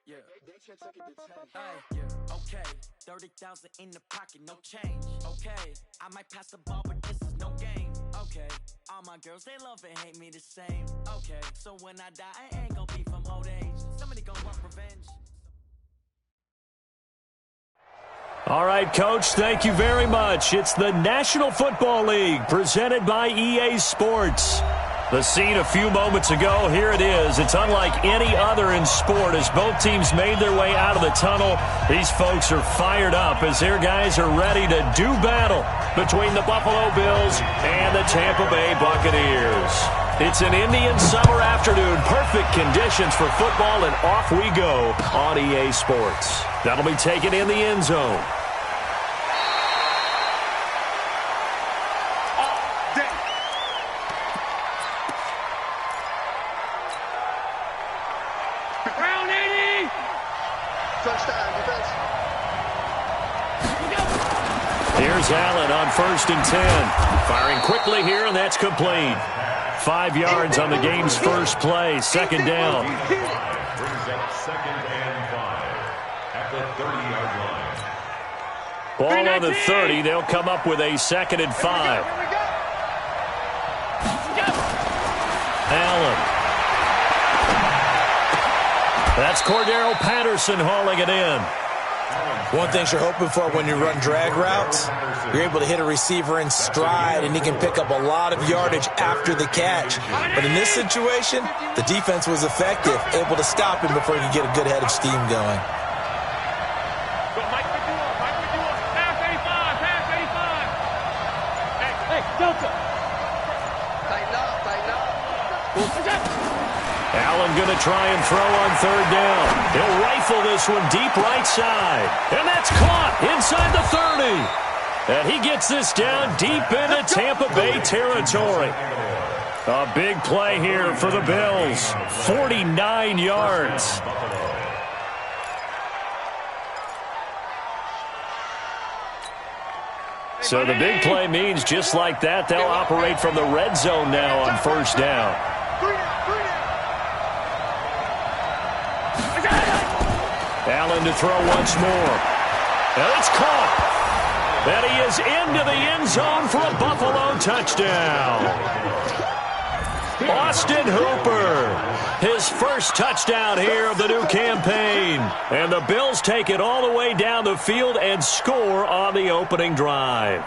Yeah. Hey, yeah. Okay. 30,000 in the pocket, no change. Okay. I might pass the ball, but this is no game. Okay. All my girls, they love and hate me the same. Okay. So when I die, I ain't gonna be from old age. Somebody gonna want revenge. All right, Coach, thank you very much. It's the National Football League presented by EA Sports. The scene a few moments ago, here it is. It's unlike any other in sport as both teams made their way out of the tunnel. These folks are fired up as their guys are ready to do battle between the Buffalo Bills and the Tampa Bay Buccaneers. It's an Indian summer afternoon, perfect conditions for football, and off we go on EA Sports. That'll be taken in the end zone. Here's Allen on 1st and 10. Firing quickly here, and that's complete. 5 yards on the game's first play. Second down. Brings up 2nd and 5 at the 30-yard line. Ball on the 30. They'll come up with a 2nd and 5. Allen. That's Cordero Patterson hauling it in. One thing you're hoping for when you run drag routes, you're able to hit a receiver in stride, and he can pick up a lot of yardage after the catch. But in this situation, the defense was effective, able to stop him before he could get a good head of steam going. Allen going to try and throw on 3rd down. He'll rifle this one deep right side. And that's caught inside the 30. And he gets this down deep into Tampa Bay territory. A big play here for the Bills. 49 yards. So the big play means just like that, they'll operate from the red zone now on 1st down. Allen to throw once more. And it's caught. And he is into the end zone for a Buffalo touchdown. Austin Hooper, his first touchdown here of the new campaign. And the Bills take it all the way down the field and score on the opening drive.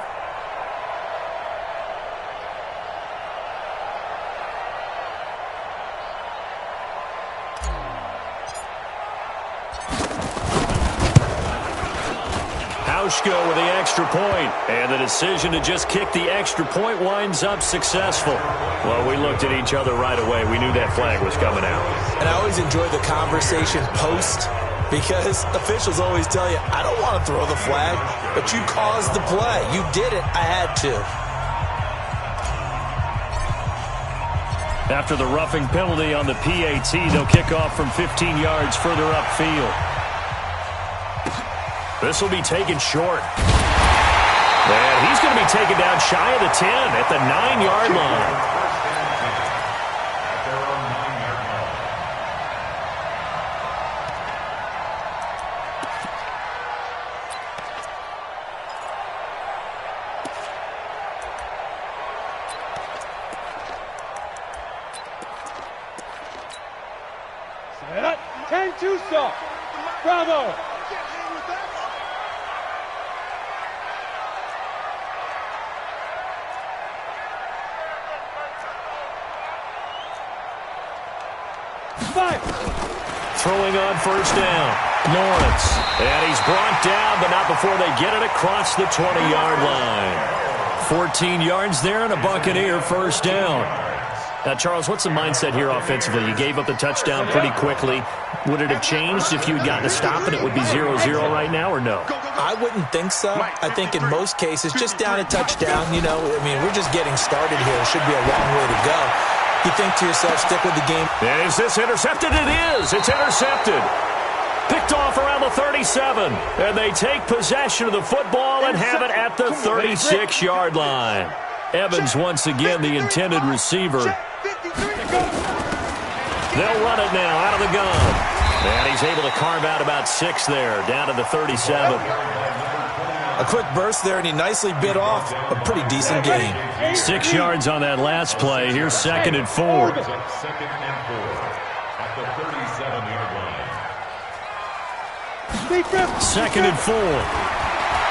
Go with the extra point, and the decision to just kick the extra point winds up successful. Well, we looked at each other right away. We knew that flag was coming out. And I always enjoy the conversation post, because officials always tell you, I don't want to throw the flag, but you caused the play. You did it. I had to. After the roughing penalty on the PAT, they'll kick off from 15 yards further upfield. This will be taken short. And he's going to be taken down shy of the 10 at the 9-yard line. Set. 10-2 stop. Bravo. Throwing on 1st down, Lawrence. And he's brought down, but not before they get it across the 20-yard line. 14 yards there and a Buccaneer 1st down. Now, Charles, what's the mindset here offensively? You gave up the touchdown pretty quickly. Would it have changed if you had gotten a stop and it would be 0-0 right now, or no? I wouldn't think so. I think in most cases, just down a touchdown, you know, I mean, we're just getting started here. It should be a long way to go. You think to yourself, stick with the game. And is this intercepted? It is. It's intercepted. Picked off around the 37. And they take possession of the football and have it at the 36-yard line. Evans once again the intended receiver. They'll run it now out of the gun. And he's able to carve out about 6 there, down to the 37. A quick burst there, and he nicely bit off a pretty decent gain. 6 yards on that last play. Here's 2nd and 4. Second and 4 at the 37-yard line. 2nd and 4.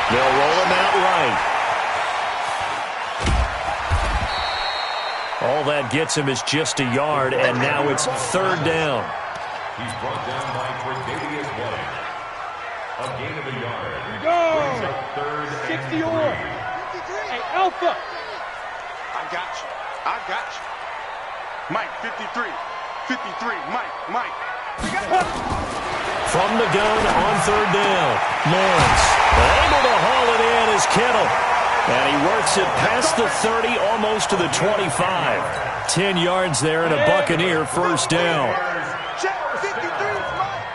They'll roll him out right. All that gets him is just a yard, and now it's 3rd down. He's brought down by Tre'Davious White. A gain of a yard. Go! Brings up 3rd and 60 or. Hey, Alpha. I got you. I got you. Mike, 53. 53. Mike. From the gun on 3rd down, Lawrence able to haul it in is Kittle. And he works it past the 30, almost to the 25. 10 yards there and a Buccaneer 1st down. Check, 53, Mike.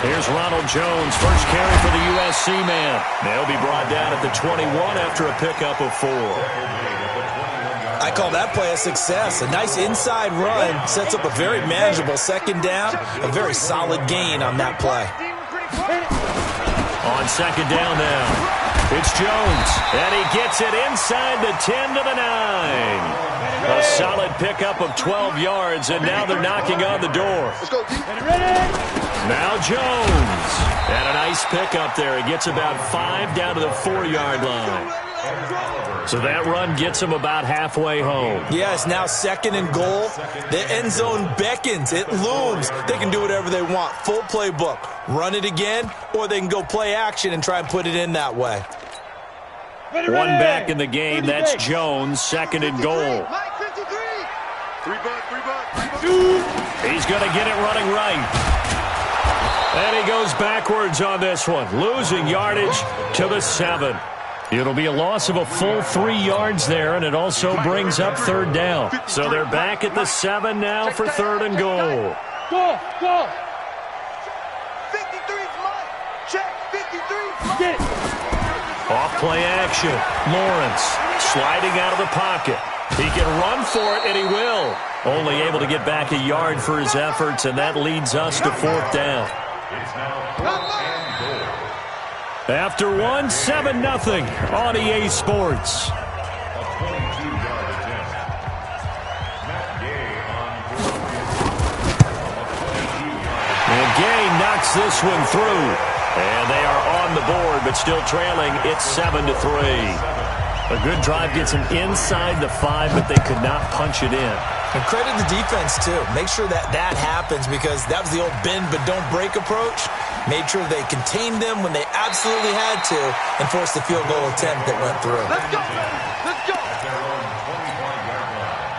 Here's Ronald Jones, first carry for the USC man. They'll be brought down at the 21 after a pickup of 4. I call that play a success. A nice inside run sets up a very manageable 2nd down. A very solid gain on that play. On 2nd down now, it's Jones, and he gets it inside the 10 to the 9. A solid pickup of 12 yards, and now they're knocking on the door. Now Jones, and a nice pickup there. He gets about 5 down to the 4-yard line. So that run gets him about halfway home. Yeah, it's now 2nd and goal. The end zone beckons. It looms. They can do whatever they want. Full playbook. Run it again, or they can go play action and try and put it in that way. One back in the game. That's Jones, 2nd and goal. Mike, 53. 3 buck. He's going to get it running right. And he goes backwards on this one, losing yardage to the 7. It'll be a loss of a full 3 yards there, and it also brings up 3rd down. So they're back at the 7 now for 3rd and goal. Go! 53, Mike. Check, 53, Mike. Get it! Off play action. Lawrence sliding out of the pocket. He can run for it, and he will. Only able to get back a yard for his efforts, and that leads us to 4th down. It's now 4th and goal. After 1, 7-0 on EA Sports. A 22-yard attempt. Matt Gay on 4th. And Gay knocks this one through. And they are on the board, but still trailing. It's 7-3. A good drive gets them inside the 5, but they could not punch it in. And credit the defense, too. Make sure that happens, because that was the old bend but don't break approach. Made sure they contained them when they absolutely had to and forced the field goal attempt that went through. Let's go, baby. Let's go. At their own 25-yard line.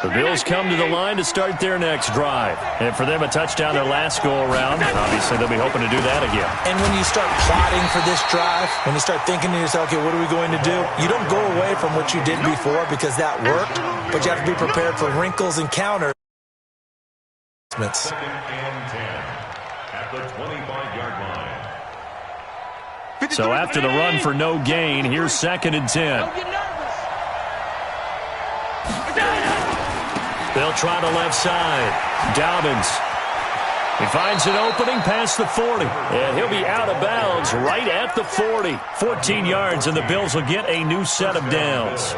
The Bills come to the line to start their next drive. And for them, a touchdown their last go-around. Obviously, they'll be hoping to do that again. And when you start plotting for this drive, when you start thinking to yourself, okay, what are we going to do? You don't go away from what you did before because that worked, but you have to be prepared for wrinkles and counters. 2nd and 10 at the 25-yard line. So after the run for no gain, here's 2nd and 10. They'll try the left side. Dobbins. He finds an opening past the 40. And he'll be out of bounds right at the 40. 14 yards, and the Bills will get a new set of downs.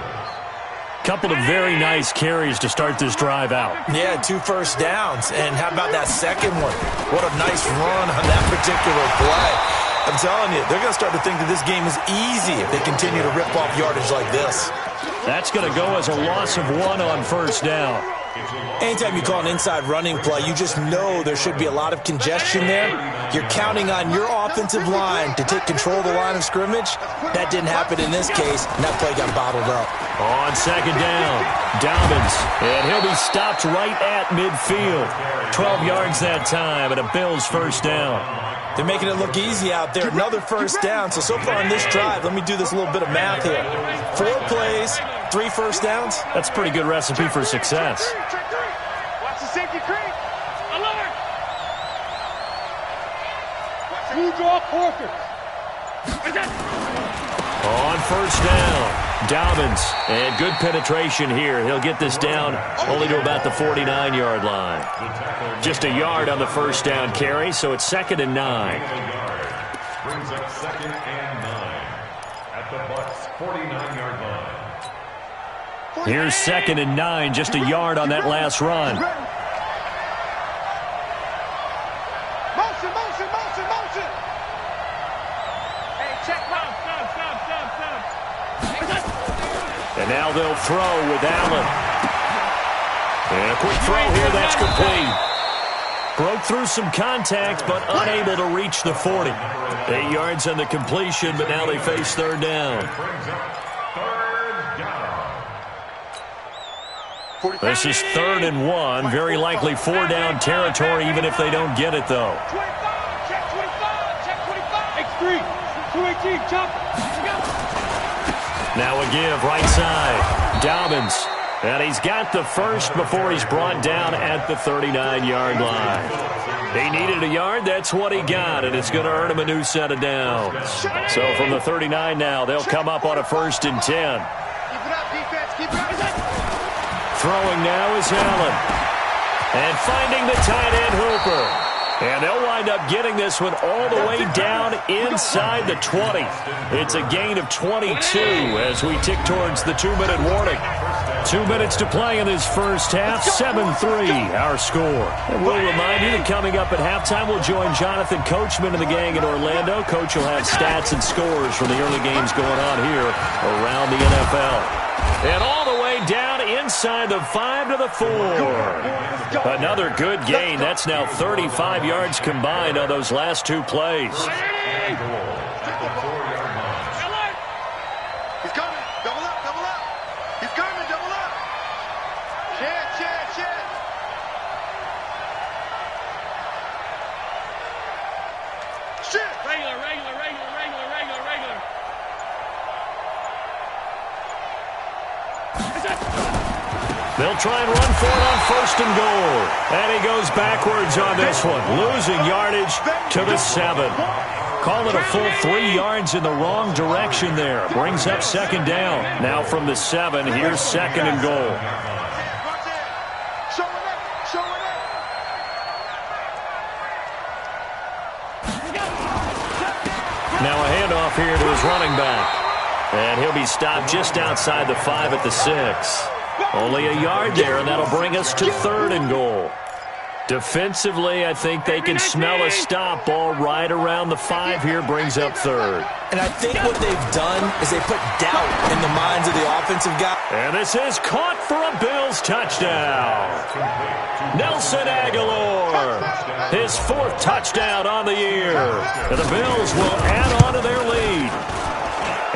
Couple of very nice carries to start this drive out. Yeah, 2 first downs. And how about that second one? What a nice run on that particular play. I'm telling you, they're going to start to think that this game is easy if they continue to rip off yardage like this. That's going to go as a loss of 1 on 1st down. Anytime you call an inside running play, you just know there should be a lot of congestion there. You're counting on your offensive line to take control of the line of scrimmage. That didn't happen in this case, and that play got bottled up. On 2nd down, Dobbins, and he'll be stopped right at midfield. 12 yards that time, and a Bills 1st down. They're making it look easy out there. Another 1st down. So far in this drive, let me do this little bit of math here. 4 plays, 3 first downs. That's a pretty good recipe for success. Watch the safety creep. Alert. Two draw quarters. On 1st down, Dobbins, and good penetration here. He'll get this down only to about the 49-yard line. Just a yard on the first down carry, so it's 2nd and 9. Brings up 2nd and 9 at the Bucs' 49-yard line. Here's 2nd and 9, just a yard on that last run. Motion, motion, motion, motion. Hey, check, stop. And now they'll throw with Allen. And a quick throw here, that's complete. Broke through some contact, but unable to reach the 40. 8 yards on the completion, but now they face 3rd down. This is 3rd and 1. Very likely 4-down territory, even if they don't get it, though. 25, check 25, check 25. X3, 218, chop. Now a give, right side. Dobbins. And he's got the first before he's brought down at the 39-yard line. He needed a yard. That's what he got, and it's going to earn him a new set of downs. So from the 39 now, they'll come up on a 1st and 10. Keep it up, defense. Keep it up. Throwing now is Allen. And finding the tight end Hooper. And they'll wind up getting this one all the way down inside the 20. It's a gain of 22 as we tick towards the 2-minute warning. 2 minutes to play in this first half, 7-3 our score. And we'll remind you that coming up at halftime, we'll join Jonathan Coachman and the gang in Orlando. Coach will have stats and scores from the early games going on here around the NFL. And all the way down inside the 5 to the 4. Another good gain. That's now 35 yards combined on those last 2 plays. He's coming. Double up, double up. He's coming, double up. Check. Shit. Regular. They'll try and run for it on 1st and goal. And he goes backwards on this one, losing yardage to the 7. Call it a full 3 yards in the wrong direction there. Brings up 2nd down. Now from the 7, here's 2nd and goal. Now a handoff here to his running back. And he'll be stopped just outside the 5 at the 6. Only a yard there, and that'll bring us to 3rd and goal. Defensively, I think they can smell a stop ball right around the 5 here, brings up 3rd. And I think what they've done is they put doubt in the minds of the offensive guy. And this is caught for a Bills touchdown. Nelson Aguilar, his 4th touchdown on the year. And the Bills will add on to their lead.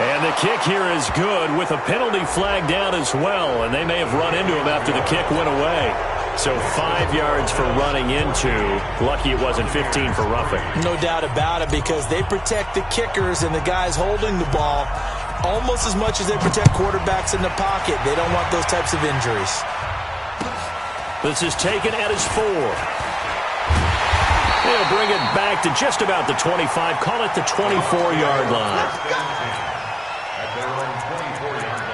And the kick here is good with a penalty flag down as well. And they may have run into him after the kick went away. So 5 yards for running into. Lucky it wasn't 15 for roughing. No doubt about it, because they protect the kickers and the guys holding the ball almost as much as they protect quarterbacks in the pocket. They don't want those types of injuries. This is taken at his 4. They'll bring it back to just about the 25. Call it the 24-yard line. At their own 24-yard line.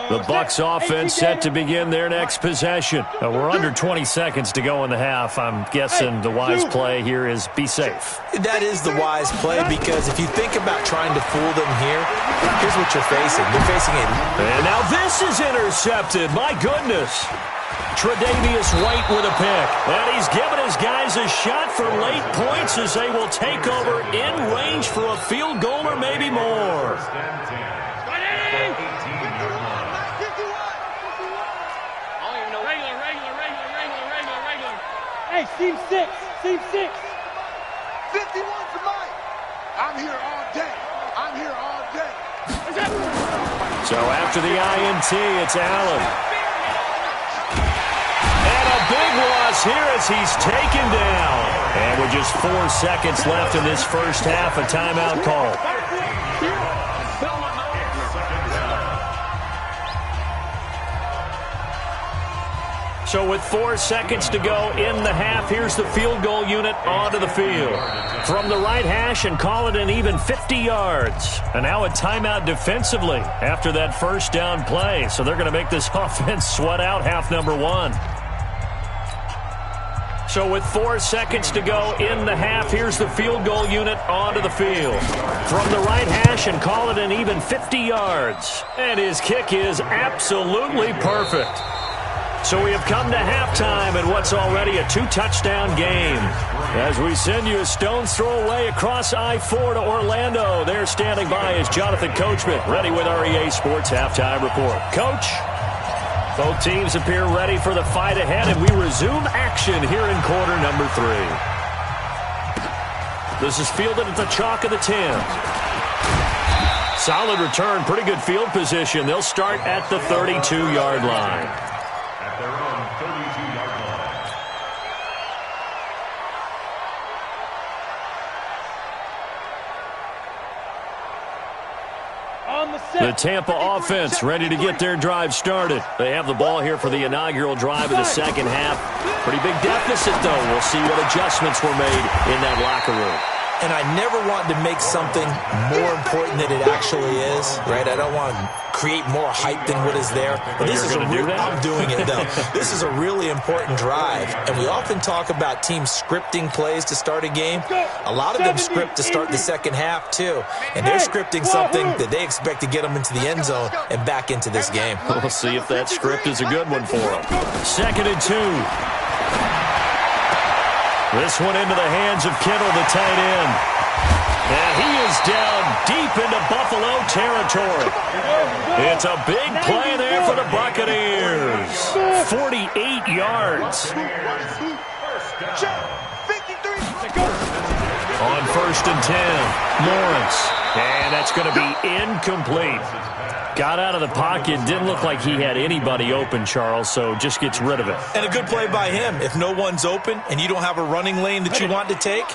The Bucs offense set to begin their next possession. We're under 20 seconds to go in the half. I'm guessing the wise play here is be safe. That is the wise play, because if you think about trying to fool them here, here's what you're facing. They're facing it. And now this is intercepted. My goodness. Tre'Davious White with a pick. And he's given his guys a shot for late points as they will take over in range for a field goal or maybe more. Hey, seam 6. 51 to Mike. I'm here all day. So after the INT, it's Allen. And a big loss here as he's taken down. And with just 4 seconds left in this first half, a timeout call. So with 4 seconds to go in the half, here's the field goal unit onto the field. From the right hash and call it an even 50 yards. And now a timeout defensively after that first down play. So they're going to make this offense sweat out half number 1. So with 4 seconds to go in the half, here's the field goal unit onto the field. From the right hash and call it an even 50 yards. And his kick is absolutely perfect. So we have come to halftime in what's already a 2-touchdown game. As we send you a stone's throw away across I-4 to Orlando. There standing by is Jonathan Coachman, ready with our EA Sports Halftime Report. Coach, both teams appear ready for the fight ahead, and we resume action here in quarter number 3. This is fielded at the chalk of the 10. Solid return, pretty good field position. They'll start at the 32-yard line. At their own 32-yard line. The Tampa offense ready to get their drive started. They have the ball here for the inaugural drive of the second half. Pretty big deficit, though. We'll see what adjustments were made in that locker room. And I never want to make something more important than it actually is, right? I don't want to create more hype than what is there. But this is I'm doing it, though. This is a really important drive. And we often talk about teams scripting plays to start a game. A lot of them script to start the second half, too. And they're scripting something that they expect to get them into the end zone and back into this game. We'll see if that script is a good one for them. 2nd and 2. This one into the hands of Kittle, the tight end. And he is down deep into Buffalo territory. It's a big play there for the Buccaneers. 48 yards. On 1st and 10, Lawrence. And that's going to be incomplete. Got out of the pocket. Didn't look like he had anybody open, Charles, so just gets rid of it. And a good play by him. If no one's open and you don't have a running lane that you want to take,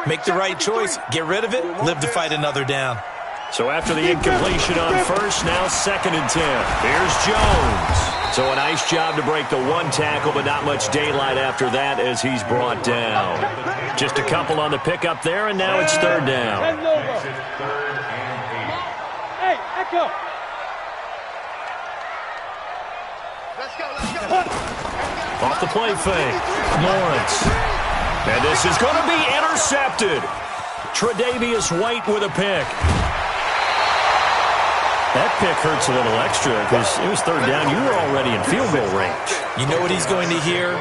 make the right choice. Get rid of it. Live to fight another down. So after the incompletion on 1st, now 2nd and 10. Here's Jones. So a nice job to break the one tackle, but not much daylight after that as he's brought down. Just a couple on the pickup there, and now it's 3rd down. Hey, Echo. Off the play fake, Lawrence. And this is going to be intercepted. Tre'Davious White with a pick. That pick hurts a little extra because it was 3rd down. You were already in field goal range. You know what he's going to hear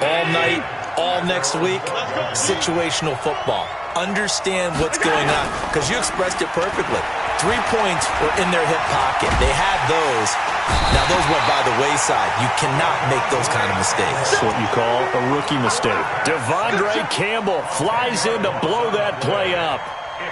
all night, all next week? Situational football. Understand what's going on because you expressed it perfectly. 3 points were in their hip pocket. They had those. Now, those went by the wayside. You cannot make those kind of mistakes. That's what you call a rookie mistake. Devondre Campbell flies in to blow that play up.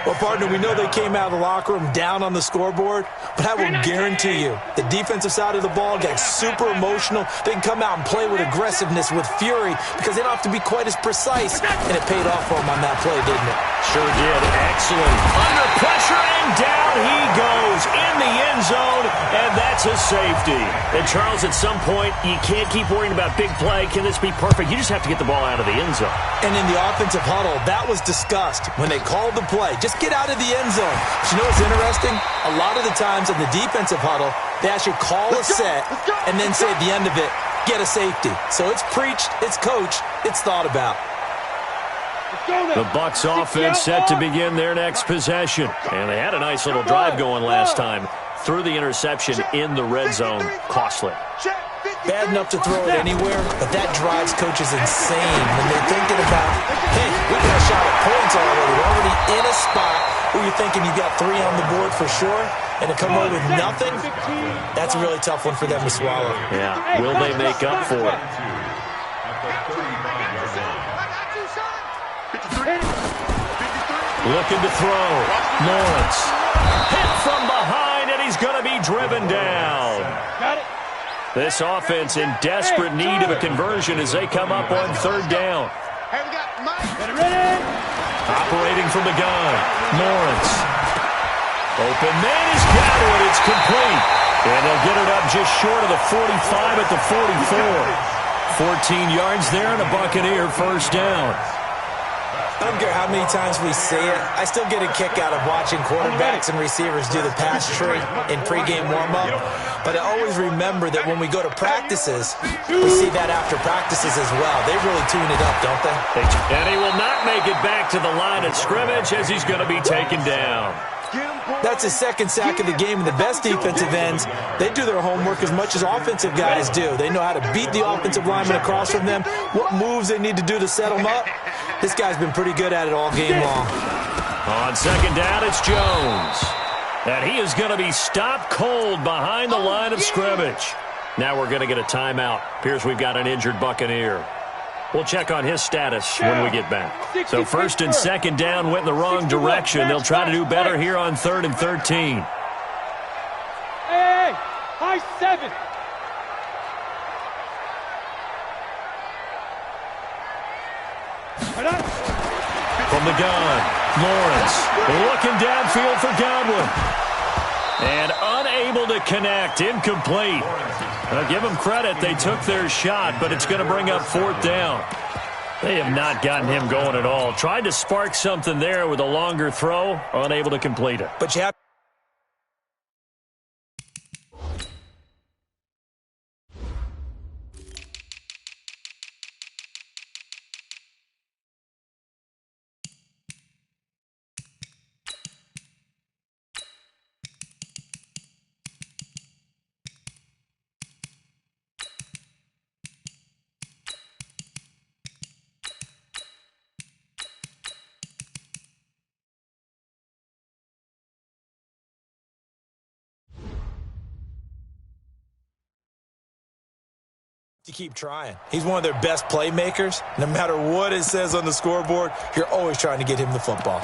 Well, partner, we know they came out of the locker room down on the scoreboard, but I will guarantee you the defensive side of the ball gets super emotional. They can come out and play with aggressiveness, with fury, because they don't have to be quite as precise, and it paid off for them on that play, didn't it? Sure did. Excellent. Under pressure, and down he goes in the end zone, and that's a safety. And, Charles, at some point, you can't keep worrying about big play. Can this be perfect? You just have to get the ball out of the end zone. And in the offensive huddle, that was discussed when they called the play. Just get out of the end zone. But you know what's interesting? A lot of the times in the defensive huddle, they actually call a set and then say at the end of it, get a safety. So it's preached, it's coached, it's thought about. The Bucs offense set to begin their next possession. And they had a nice little drive going last time. Threw the interception in the red zone. Costly. Bad enough to throw it anywhere, but that drives coaches insane when they're thinking about, hey, we got a shot at points already. We're already in a spot where you're thinking you got 3 on the board for sure, and to come away with nothing, that's a really tough one for them to swallow. Yeah, will they make up for it? Looking to throw. Lawrence. Hit from behind, and he's going to be driven down. Got it. This offense in desperate need of a conversion as they come up on 3rd down. Ready. Operating from the gun. Lawrence. Open man is got it. It's complete. And they'll get it up just short of the 45 at the 44. 14 yards there and a Buccaneer first down. I don't care how many times we see it. I still get a kick out of watching quarterbacks and receivers do the pass tree in pregame warm-up. But I always remember that when we go to practices, we see that after practices as well. They really tune it up, don't they? And he will not make it back to the line of scrimmage as he's going to be taken down. That's his second sack of the game, and the best defensive ends, they do their homework as much as offensive guys do. They know how to beat the offensive lineman across from them, what moves they need to do to set them up. This guy's been pretty good at it all game long. On second down, it's Jones. And he is going to be stopped cold behind the line of scrimmage. Now we're going to get a timeout. Appears we've got an injured Buccaneer. We'll check on his status when we get back. So first and second down went in the wrong direction. They'll try to do better here on 3rd and 13. Hey, high 7. From the gun, Lawrence looking downfield for Godwin. And unable to connect, incomplete. Now give them credit, they took their shot, but it's going to bring up 4th down. They have not gotten him going at all. Tried to spark something there with a longer throw, unable to complete it. But you have to keep trying. He's one of their best playmakers. No matter what it says on the scoreboard, you're always trying to get him the football.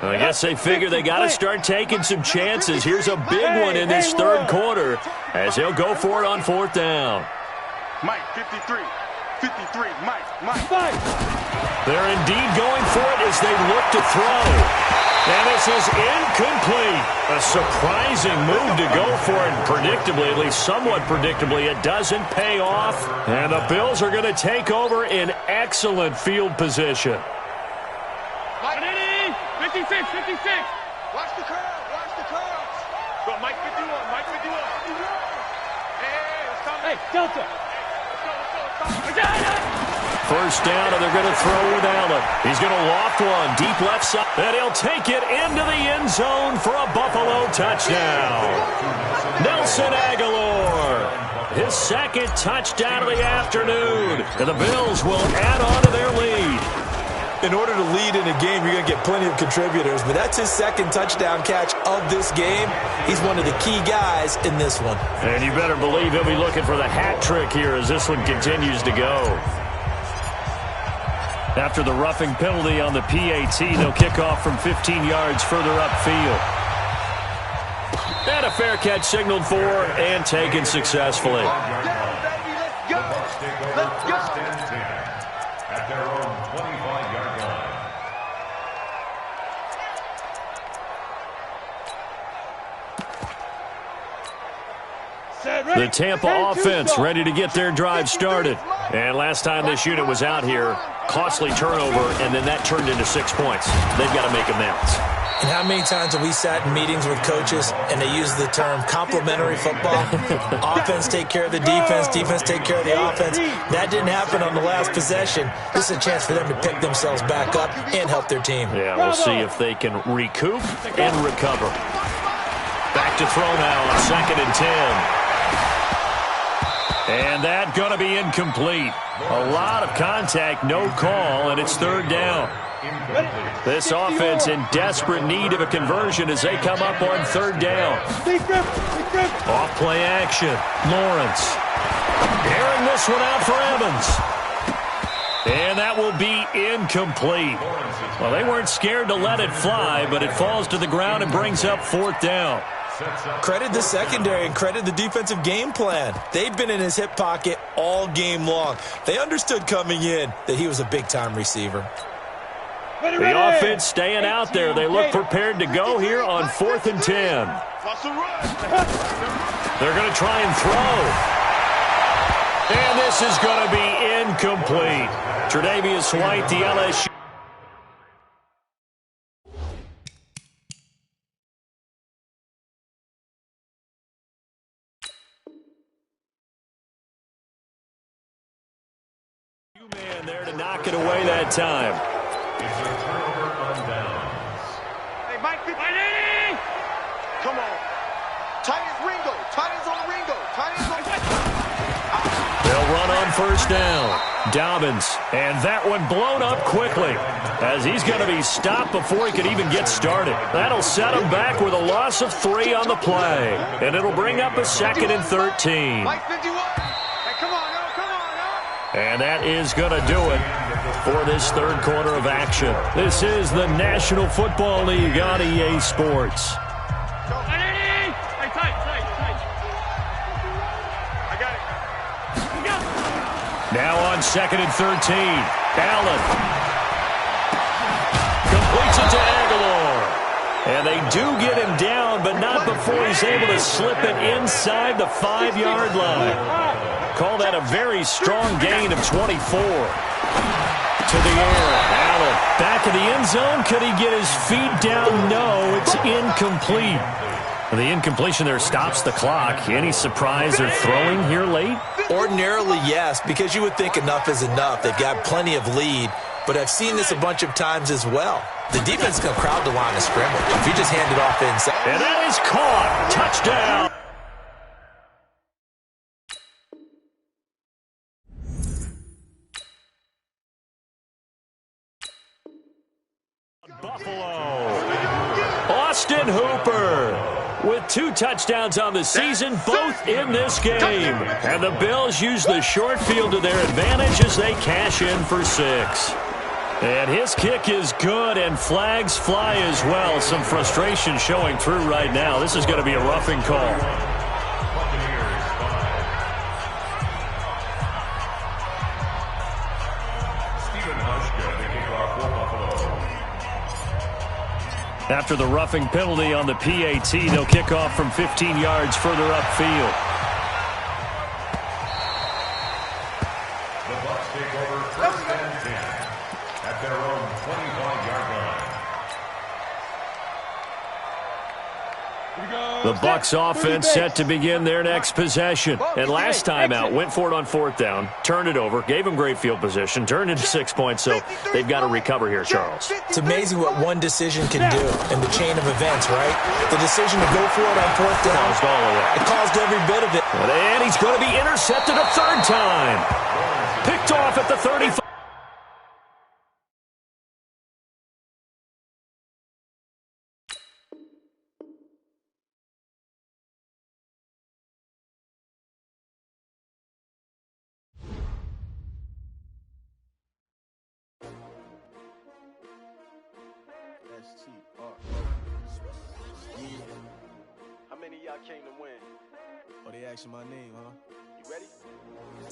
I guess they figure they got to start taking some chances. Here's a big one in this third quarter as he'll go for it on 4th down. Mike, 53. 53, Mike. They're indeed going for it as they look to throw. And this is incomplete. A surprising move to go for it. Predictably, at least somewhat predictably, it doesn't pay off. And the Bills are going to take over in excellent field position. 56. Watch the curve. Go, Mike 51. Hey, Delta. First down, and they're going to throw with Allen. He's going to loft one deep left side, and he'll take it into the end zone for a Buffalo touchdown. Nelson Aguilar, his second touchdown of the afternoon, and the Bills will add on to their lead. In order to lead in a game, you're going to get plenty of contributors, but that's his second touchdown catch of this game. He's one of the key guys in this one. And you better believe he'll be looking for the hat trick here as this one continues to go. After the roughing penalty on the PAT, they'll kick off from 15 yards further upfield. And a fair catch signaled for and taken successfully. Let's go. At their own 25-yard line. The Tampa offense ready to get their drive started. And last time this unit was out here, costly turnover, and then that turned into 6 points. They've got to make amends. And how many times have we sat in meetings with coaches and they use the term complementary football? Offense take care of the defense, defense take care of the offense. That didn't happen on the last possession. This is a chance for them to pick themselves back up and help their team. Yeah, we'll see if they can recoup and recover. Back to throw now on 2nd and 10. And that going to be incomplete. A lot of contact, no call, and it's 3rd down. This offense in desperate need of a conversion as they come up on 3rd down. Off play action. Lawrence airing this one out for Evans. And that will be incomplete. Well, they weren't scared to let it fly, but it falls to the ground and brings up 4th down. Credit the secondary and credit the defensive game plan. They've been in his hip pocket all game long. They understood coming in that he was a big-time receiver. The offense staying out there. They look prepared to go here on 4th and 10. They're going to try and throw. And this is going to be incomplete. Tre'Davious White, the LSU. Man there to knock it away that time. It's a turnover on downs. Hey, Mike, come on. Titans Ringo. Titans on Ringo. Titans on They'll run on 1st down. Dobbins, and that one blown up quickly as he's going to be stopped before he could even get started. That'll set him back with a loss of 3 on the play, and it'll bring up a 2nd and 13. Mike 51. Hey, come on, yo, come on, yo. And that is going to do it for this 3rd quarter of action. This is the National Football League on EA Sports. Now on 2nd and 13. Allen completes it to Aguilar. And they do get him down, but not before he's able to slip it inside the 5-yard line. Call that a very strong gain of 24. To the air. Allen back in the end zone. Could he get his feet down? No, it's incomplete. The incompletion there stops the clock. Any surprise or throwing here late? Ordinarily, yes, because you would think enough is enough. They've got plenty of lead, but I've seen this a bunch of times as well. The defense can crowd the line of scrimmage. If you just hand it off inside. And that is caught. Touchdown. Buffalo. Austin Hooper with 2 touchdowns on the season, both in this game. And the Bills use the short field to their advantage as they cash in for 6. And his kick is good, and flags fly as well. Some frustration showing through right now. This is going to be a roughing call. After the roughing penalty on the PAT, they'll kick off from 15 yards further upfield. The Bucs take over 1st and 10 at their own 25-yard line. The Bucs offense set to begin their next possession. And last time out, went for it on 4th down, turned it over, gave them great field position, turned into 6 points, so they've got to recover here, Charles. It's amazing what one decision can do in the chain of events, right? The decision to go for it on 4th down. Caused all of that. It caused every bit of it. And he's going to be intercepted a 3rd time. Picked off at the 35. How many of y'all came to win? Oh, they asking my name, huh? You ready?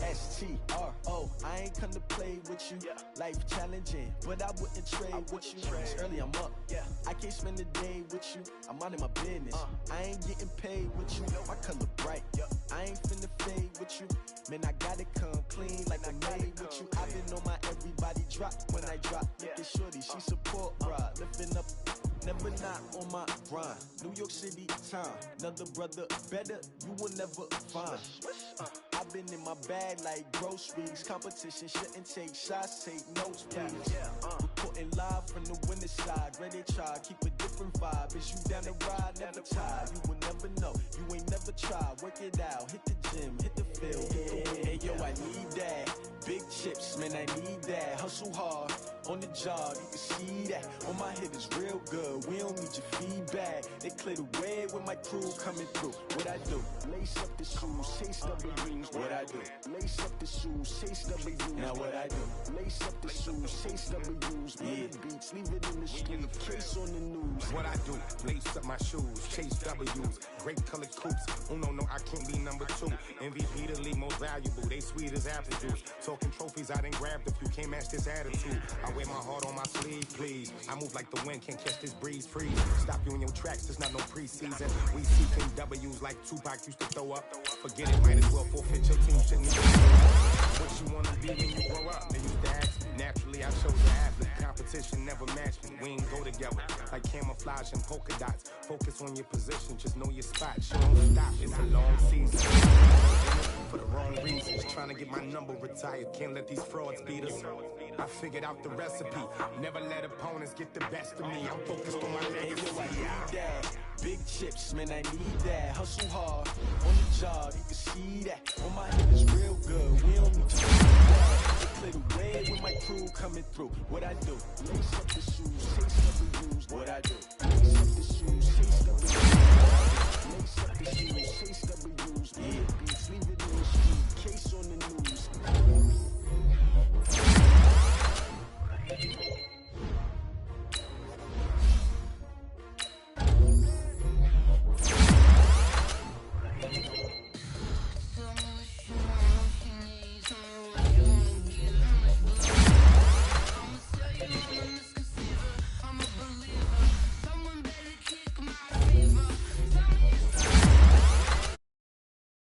S-T-R-O, I ain't come to play with you. Yeah. Life challenging, but I wouldn't trade with you. It's early, I'm up. Yeah. I can't spend the day with you. I'm out of my business. I ain't getting paid with you. My color bright. Yeah. I ain't finna fade with you. Man, I gotta come clean like I made with you. I've been on my everybody drop when I drop. Look at shorty, she support rod. Lifting up, never not on my grind. New York City time. Another brother better, you will never find. I've been in my bag like groceries. Competition shouldn't take shots, take notes, please. Reporting live from the winner side. Ready to try, keep a different vibe. Is you down the ride, never tired. You will never know, you ain't never tried. Work it out, hit the gym, hit the field. Hey yo, I need that. Big chips, man, I need that. Hustle hard, on the job, you can see that. On my head is real good, we don't need your feedback. They clear the way with my crew coming through. What I do? Lace up the shoes, chase W's. What I do? Lace up the shoes, chase W's. Now what I do? Lace up the shoes, chase W's. Yeah. Beats, leave it in the street, case on the news. What I do, lace up my shoes, chase W's, great colored coops. No, I can't be number 2. MVP the league most valuable, they sweet as apple juice. Talking trophies, I done grabbed a few, can't match this attitude. I wear my heart on my sleeve, please. I move like the wind, can't catch this breeze, freeze. Stop you in your tracks, there's not no preseason. We seeking W's like Tupac used to throw up. Forget it, might as well forfeit your team, shouldn't even show up. What you wanna be when you grow up? They used to ask me. Naturally, I chose the athlete. Competition never matched me. We ain't go together like camouflage and polka dots. Focus on your position, just know your spot. Show don't stop, it's a long season. For the wrong reasons, trying to get my number retired. Can't let these frauds beat us. I figured out the recipe. Never let opponents get the best of me. I'm focused on my legacy. Big chips, man, I need that. Hustle hard on the job, you can see that. On my head is real good. We don't need to play the way with my crew coming through. What I do? Lace up the shoes, chase up the rules. What I do? Lace up the shoes,